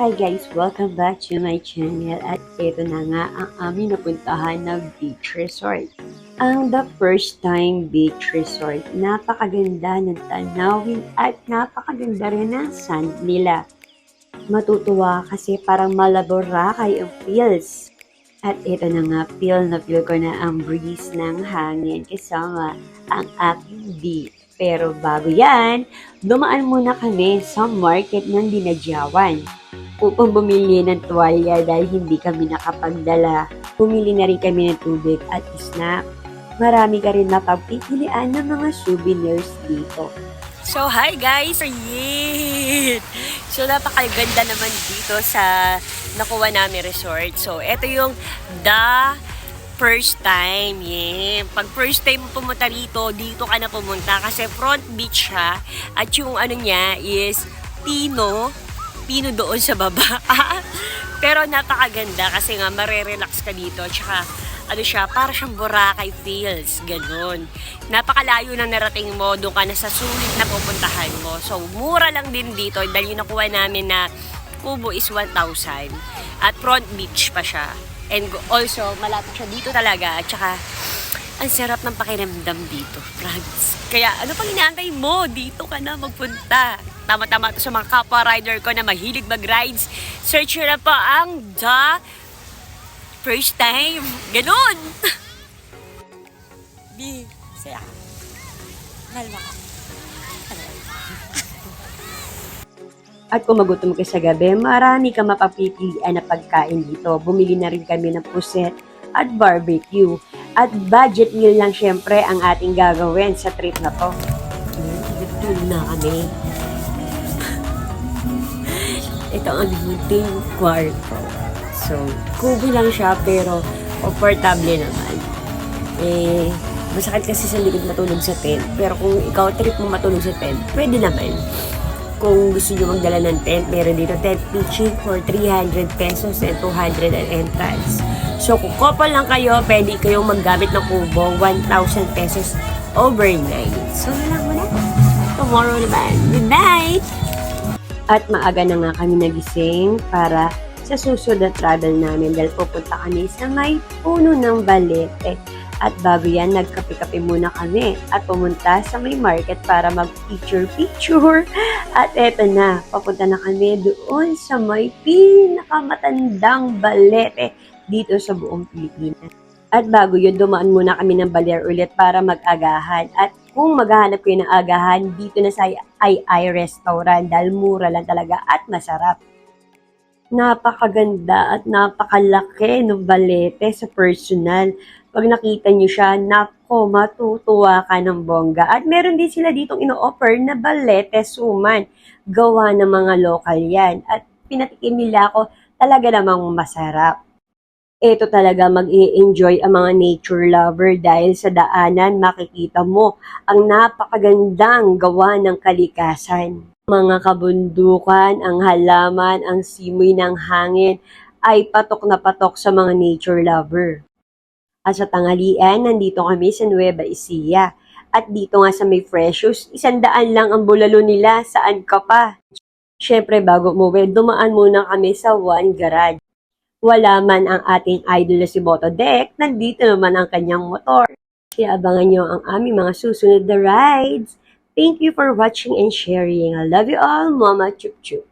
Hi guys! Welcome back to my channel at ito na nga ang aming napuntahan na beach resort. Ang The First Time Beach Resort. Napakaganda ng tanawin at napakaganda rin ng sand nila. Matutuwa kasi parang Malaborakay ang feels. At ito na nga, feel na feel ko na ang breeze ng hangin kasama ang aking beach. Pero bago yan, dumaan muna kami sa market ng Dinadyawan upang bumili ng tuwalya dahil hindi kami nakapagdala. Bumili na rin kami ng tubig at snack. Marami ka rin mapagpipilian ng mga souvenirs dito. So, hi guys! Yay! So, napakaganda naman dito sa nakuha namin resort. So, ito yung The First Time. Yeah. Pag first time mo pumunta dito ka na pumunta kasi front beach siya. At yung ano niya is Pino doon sa baba. Pero napakaganda kasi nga marerelax ka dito. Tsaka ano siya, para siyang Boracay feels, ganun. Napakalayo na narating mo, doon ka na sa sulit na pupuntahan mo. So, mura lang din dito dahil yung nakuha namin na kubo is 1,000 at front beach pa siya. And also, malapit siya dito talaga. At saka, ang sarap ng pakiramdam dito, friends. Kaya, ano pang inaantay mo? Dito ka na magpunta. Tama-tama to sa mga kapwa rider ko na mahilig mag-rides. Search nyo na po ang The First Time. Ganon! Di, saya ka. Malma ka. At kung magutom ka sa gabi, marami ka mapapipilian na pagkain dito. Bumili na rin kami ng puset at barbecue. At budget meal lang syempre ang ating gagawin sa trip na to. Dito na kami. Ito ang munting kwarto. So, kubo lang siya pero comfortable naman. Masakit kasi sa likod matulog sa tent. Pero kung ikaw trip mo matulog sa tent, pwede naman. Kung gusto nyo magdala ng tent, meron dito tent pitching for 300 pesos and 200 ang entrance. So, kung couple lang kayo, pwede kayong maggamit ng kubo, 1,000 pesos overnight. So, lang muna. Tomorrow naman. Good night! At maaga na nga kami nagising para sa susunod na travel namin dahil pupunta kami sa may puno ng Balete. At bago yan, nagkape-kape muna kami at pumunta sa may market para mag-picture-picture. At eto na, papunta na kami doon sa may pinakamatandang balete dito sa buong Pilipinas. At bago yun, dumaan muna kami ng Baler ulit para mag-agahan. At kung maghahanap kayo ng agahan, dito na sa Ai Restaurant dahil mura lang talaga at masarap. Napakaganda at napakalaki ng balete sa personal. Pag nakita nyo siya, nako, matutuwa ka ng bongga. At meron din sila ditong ino-offer na balete suman. Gawa ng mga lokal yan. At pinatikim nila ako, talaga namang masarap. Ito talaga mag-i-enjoy ang mga nature lover dahil sa daanan makikita mo ang napakagandang gawa ng kalikasan. Mga kabundukan, ang halaman, ang simoy ng hangin ay patok na patok sa mga nature lover. At sa tanghalian, nandito kami sa Nueva Ecija. At dito nga sa may Precious, 100 lang ang bulalo nila. Saan ka pa? Syempre, bago umuwi, dumaan muna kami sa One Garage. Wala man ang ating idol na si Botodek, nandito naman ang kanyang motor. Kaya abangan nyo ang aming mga susunod na rides. Thank you for watching and sharing. I love you all, Mama Chup Chup.